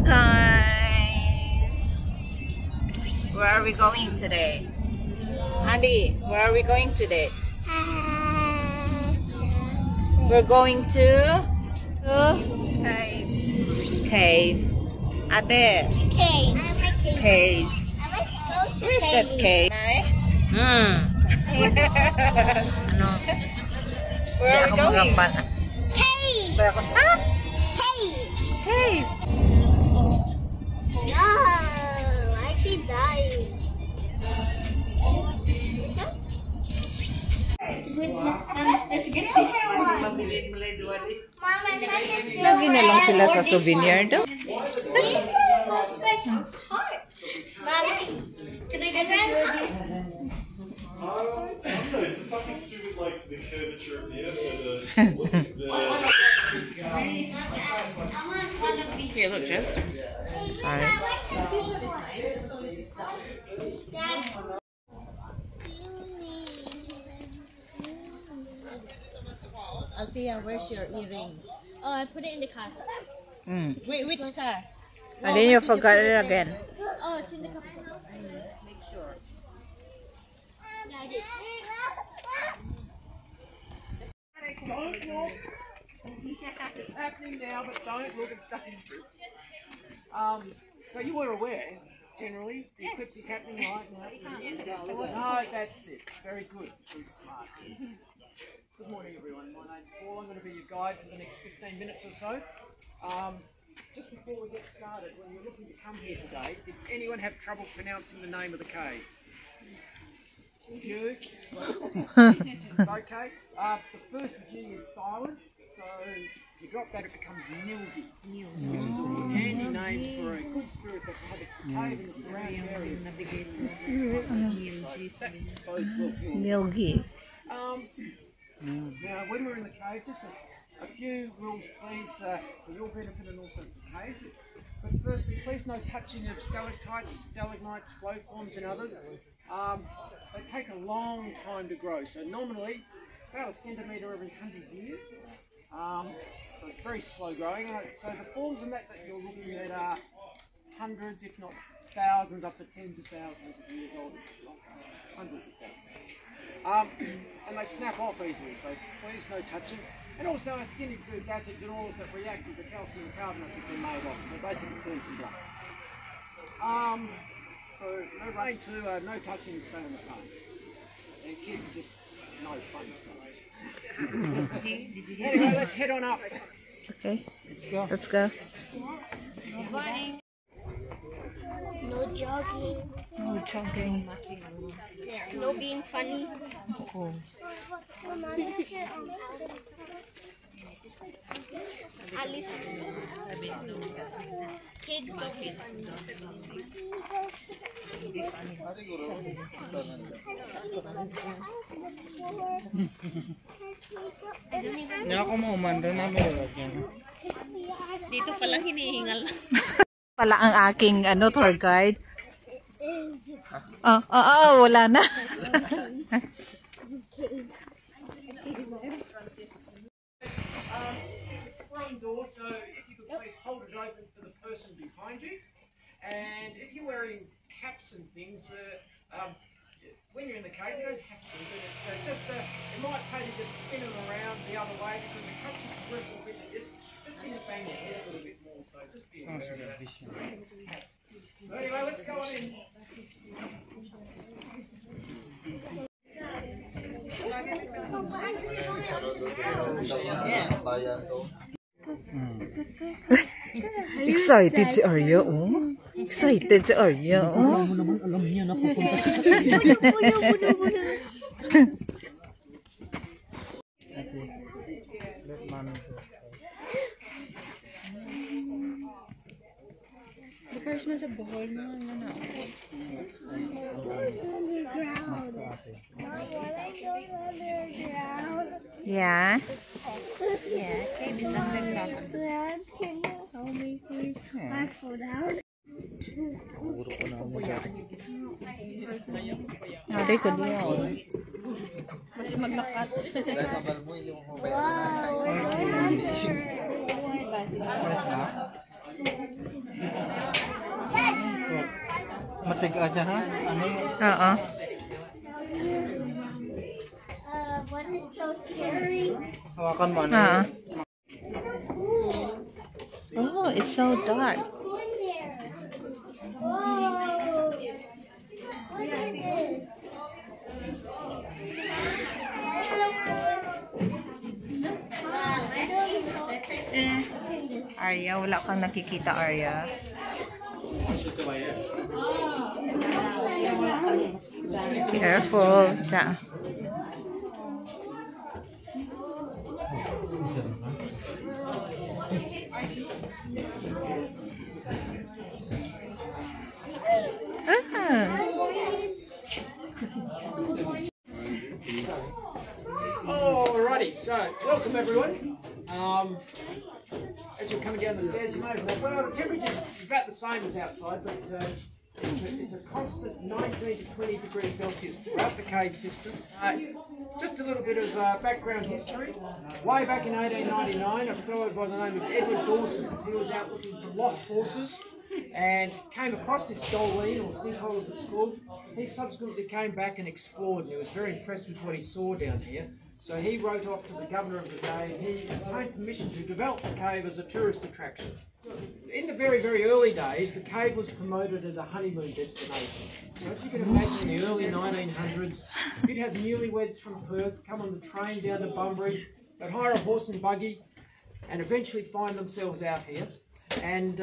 guys. Where are we going today? Andy, where are we going today? We're going to cave. Ate. Cave. Caves. Where is that cave? Ano? Where are we going? Cave. Cave. Cave. No, I keep dying. Let's get this. Lagi na lang sila sa souvenir daw. Mommy, can I get that? I don't know, is it something to do with like the curvature of the earth Here, look, Jess. Sorry. Althea, where's your earring? Oh, I put it in the car. Wait, which car? And then you forgot it again. Oh, it's in the car. Make sure. Yeah, I did. Don't look. It's happening now, but don't look and stay. But you were aware, generally, the eclipse is happening right now. No, that's it. Very good. Very smart. Good morning, everyone. My name's Paul. I'm going to be your guide for the next 15 minutes or so. Just before we get started, when you're looking to come here today, did anyone have trouble pronouncing the name of the cave? You? It's okay. The first G is silent, so if you drop that, it becomes Nilgi, which is a handy name for a good spirit that inhabits the cave and the surrounding area. That bodes well for us. Nilgi. Now, when we're in the cave, just a few rules, please, for your benefit and also the cave. But firstly, please no touching of stalactites, stalagmites, flow forms and others. They take a long time to grow, so nominally about a centimetre every 100 years. So it's very slow growing. So the forms in that you're looking at are hundreds, if not thousands, up to tens of thousands of years old. Hundreds of thousands. And they snap off easily, so please no touching. And also our skin exudes acids and oils that react with the calcium carbonate that they're made of, so basically turns them black. So no rain too, no touching, stay on the phone. And kids just no fun stuff. Anyway, let's head on up. Okay, let's go. No jogging. No jogging. No being funny. Oh. At least kids don't be Hindi ako maumanda namin lalagyan. Dito pala hinihingal. Pala ang aking tour guide. Wala na. It's a scrolling door, so if you could please hold it open for the person behind you. And if you're wearing caps and things, when you're in the cave, you don't have to, but it's just it might pay to just spin them around the other way because it cuts your peripheral vision. Just can you bang your head a little bit more, so just be aware of that. So anyway, let's go on in. Excited si Arya, oh. Excited si Arya, oh. Alam niya na pupunta sa Because nasa buhol na na. Yeah. Yeah, cave is underground. Dad, can you help me please? I fall down. Nari ko diya, oh. Kasi maglakat. Wow, we're going under. Matiga aja ha? Ano yun? Oo. What is so scary? Hawakan mo ano Oo. yun? Oh, it's so dark. Whoa! Look at this. Arya, wala kang nakikita, Arya. Careful. Tsa. Ah. Alrighty, so welcome everyone. As you're coming down the stairs, you may have well, the temperature is about the same as outside, but it's a constant 19 to 20 degrees Celsius throughout the cave system. Just a little bit of background history. Way back in 1899, a fellow by the name of Edward Dawson, he was out looking for lost horses and came across this Jolene, or sinkhole as it's called. He subsequently came back and explored, and he was very impressed with what he saw down here. So he wrote off to the governor of the day, and he obtained permission to develop the cave as a tourist attraction. In the very, very early days, the cave was promoted as a honeymoon destination. So if you can imagine in the early 1900s, you'd have newlyweds from Perth come on the train down to Bunbury, they'd hire a horse and buggy, and eventually find themselves out here. And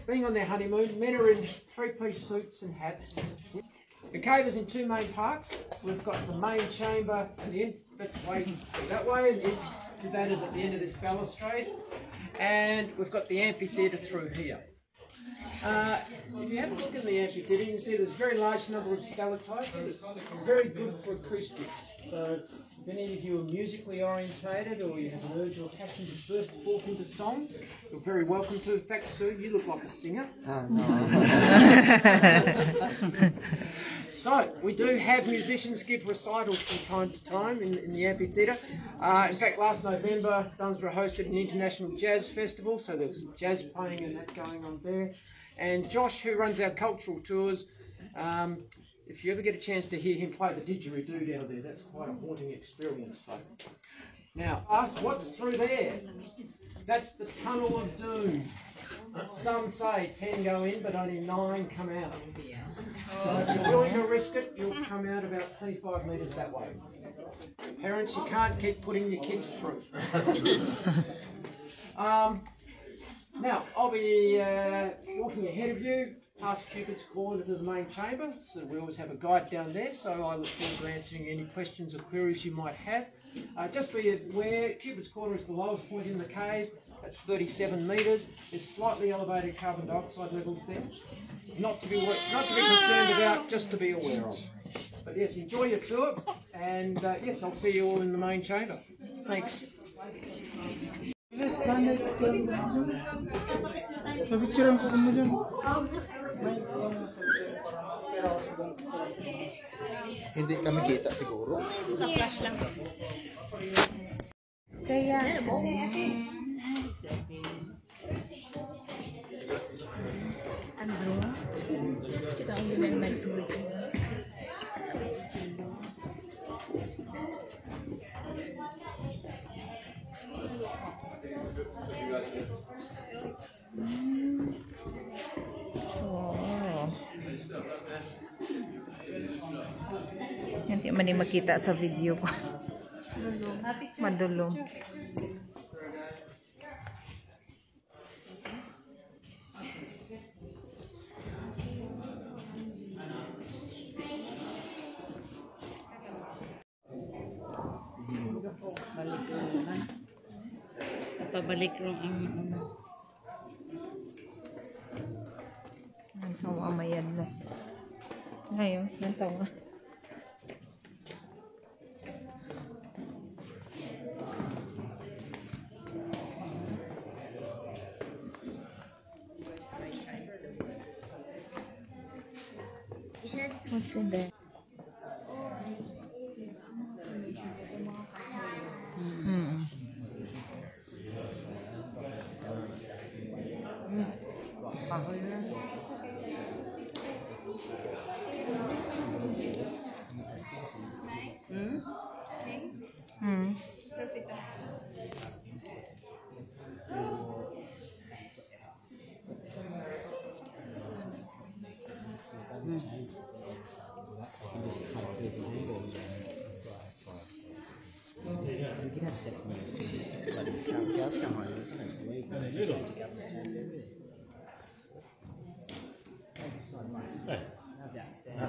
being on their honeymoon, men are in three-piece suits and hats. The cave is in two main parts. We've got the main chamber at the end, that's way that way, and you see that is at the end of this balustrade. And we've got the amphitheatre through here. If you have a look in the amphitheatre, you can see there's a very large number of stalactites. It's very good for acoustics. So if any of you are musically orientated or you have an urge or passion to burst forth into song, you're very welcome to. In fact, Sue, you look like a singer. So, we do have musicians give recitals from time to time in the amphitheatre. In fact, last November, Dunsborough hosted an international jazz festival, so there was some jazz playing and that going on there. And Josh, who runs our cultural tours, if you ever get a chance to hear him play the didgeridoo down there, that's quite a haunting experience. So. Now, ask what's through there? That's the Tunnel of Doom. Some say 10 go in, but only 9 come out. So if you're willing to risk it, you'll come out about 25 metres that way. Parents, you can't keep putting your kids through. Now, I'll be walking ahead of you past Cupid's Corner to the main chamber. So we always have a guide down there, so I look forward to answering any questions or queries you might have. Just be aware, Cupid's Corner is the lowest point in the cave at 37 metres. There's slightly elevated carbon dioxide levels there. Not to be concerned about, just to be aware of. But yes, enjoy your tour, and yes, I'll see you all in the main chamber. Thanks. Hindi kami kita siguro. Naka-flash lang. Kaya, Kita ang ginang nag-tuloy. Oh. Hindi man yung makita sa video ko. Madulong. Pabalik rong ang Ang tawa mayad na. Ngayon, ang tawa. What's in there? You can have sex in your sleep. But the cows come home, you can't leave them. You can't pick up the can, do you? That's outstanding.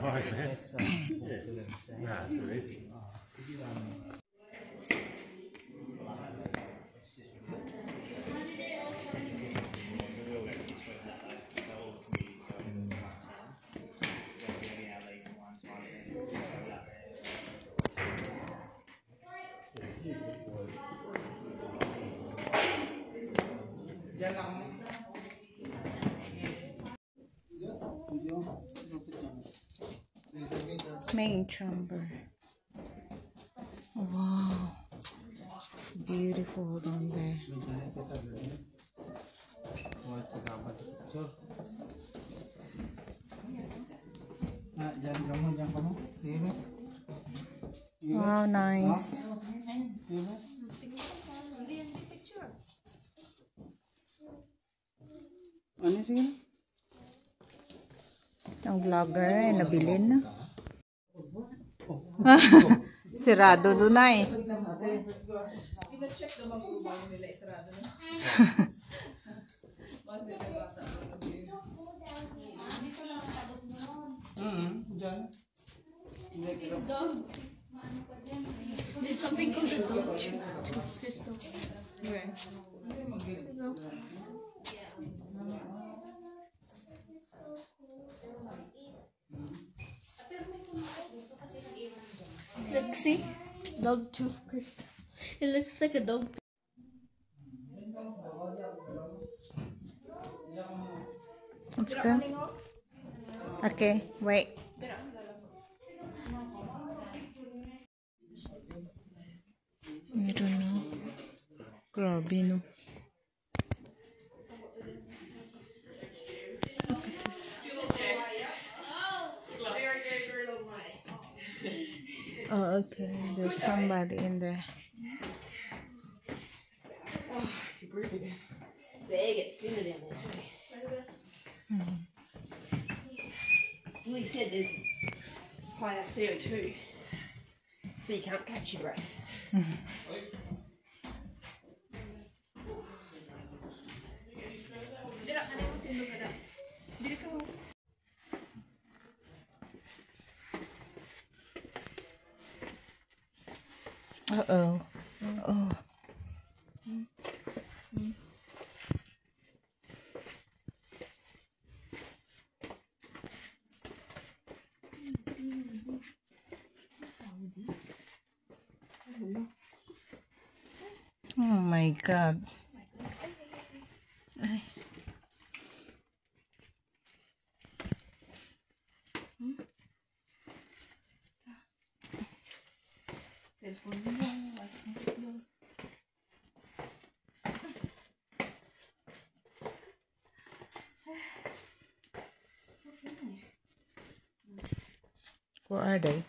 Main chamber. Wow, it's beautiful down there. Wow, nice. Ang vlogger ay nabilin. Sirado doon na eh. There's something called a dog tooth crystal. Where? Look, see? Dog tooth crystal. It looks like a dog. Let's go. Okay, wait. I don't know. Grabe, no? Look at this. Oh, okay. There's somebody in there. The air gets thinner down there too. Well, he said there's higher CO2, so you can't catch your breath. Uh-oh. Oh. Oh my God. Ay. Where are they?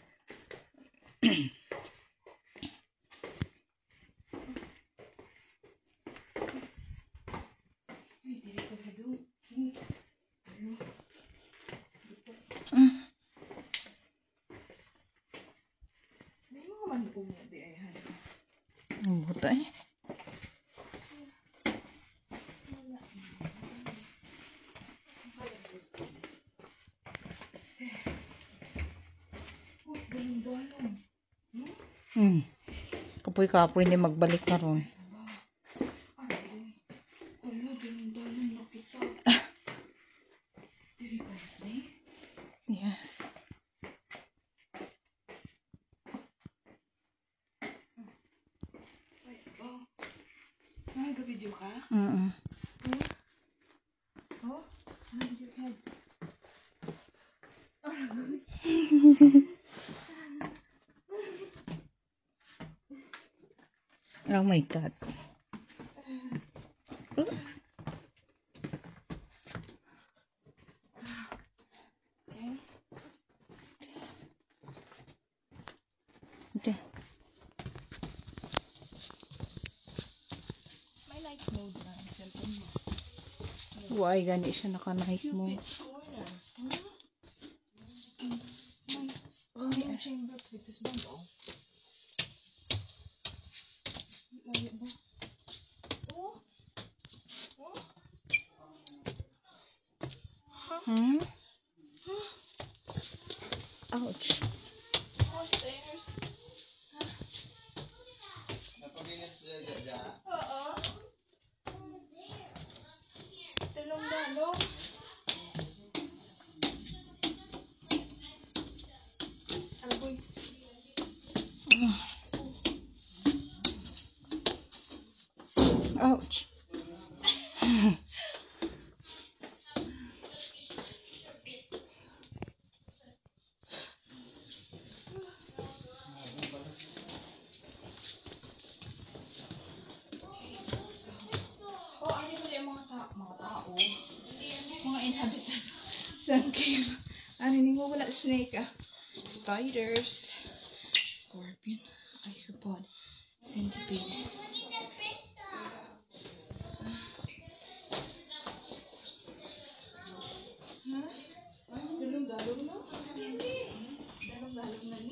Ang buta eh. Kapoy-kapoy ni magbalik na ron. Yes. Nag-video ka? Oh? Nag-video ka? Oh my God. Okay. Ate. May night mode na ang cellphone mo. Why gani siya naka-night mo? May chamber pictures ba ba? May ba? Hmm? Ouch. More stairs. Napabilit sila dyan. Oo. Talong-dalong. Agoy. Ouch. Oh, ano pala yung mga tao? Mga inhabitant sa cave. Ano hindi mo wala snake ah. Spiders. Scorpion. Isopod. Centipede. Ha? Dalong-dalong no? Dalong-dalong na ni?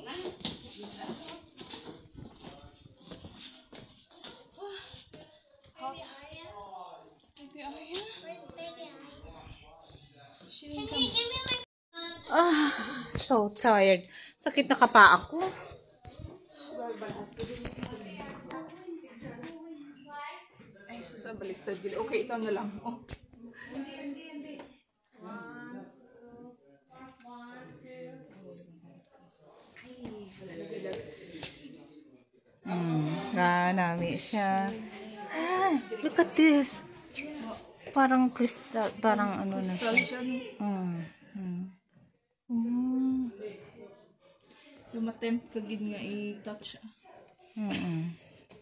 Baby Aya? So tired. Sakit na kapa ako. Ay, susa, baliktad. Okay, ikaw na lang. Oh. Nami siya. Ah, look at this. Parang crystal, parang ano na siya. Lumatempt ka gid nga i-touch.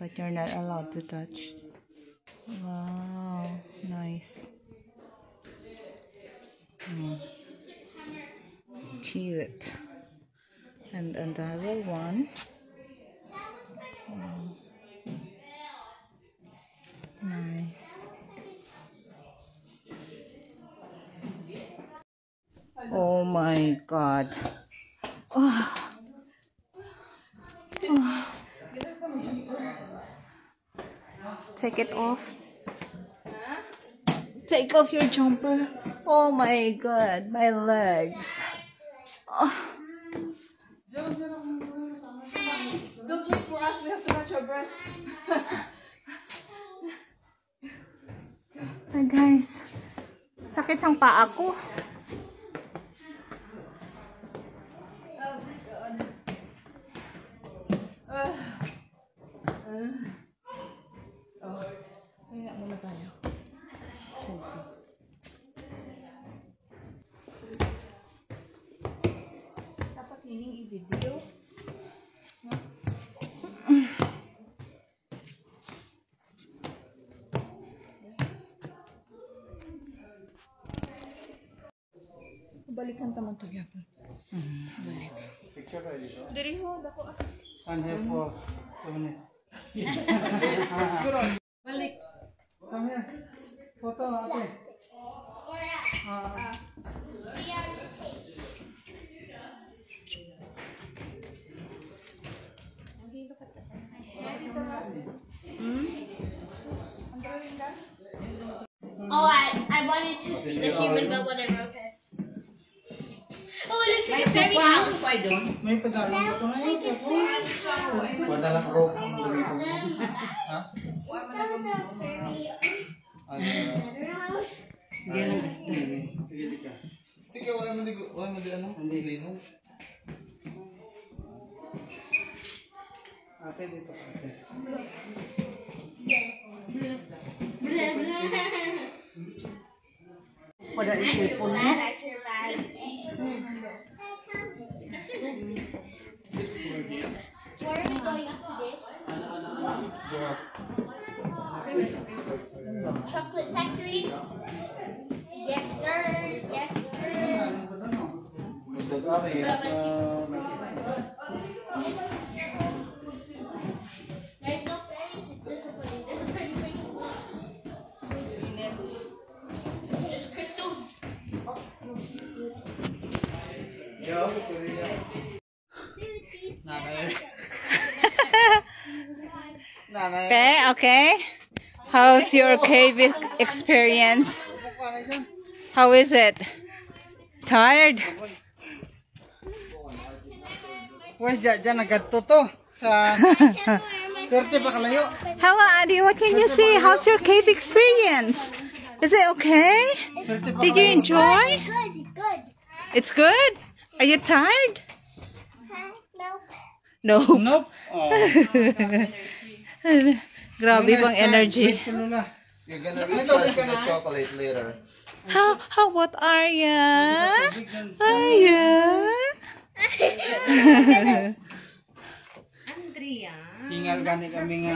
But you're not allowed to touch. Wow, nice. Cute. And another one. Nice. Oh my God. Take it off. Take off your jumper. Oh my God, my legs. Don't wait for us, we have to catch our breath. Hi guys. Sakit sang paa ko. Kaya muna tayo. Dapat hining i-video. Balikan taman to gyapon. Balik. Picture tayo dito. Diri ho, dako ah. Stand here for 2 minutes. Balik. Come here. Photo, ate. Oh, I wanted to see the human, but whatever, okay. Oh, it looks like a fairy house. May padalang ba ito ngayon? Padalang rope. Ha? Diyan ang gusto. Sige, tika. Tika, wala mo di ano? Hindi lino. Ate, dito ka. Ate. Pada ipon mo. I survived. Where are we going after this? Chocolate factory? Yes, sir. Yes, sir. Magdagami. Okay. How's your cave experience? How is it? Tired? Wes dyan nagadto to sa Perte pa kalayo. Hello, Adi. What can you say? How's your cave experience? Is it okay? Did you enjoy? Good. It's good? Are you tired? No. Nope. Oh. Grabe bang energy. You're gonna recharge with the chocolate later. How about Arya? Arya? Andrea. Hingal gani kami nga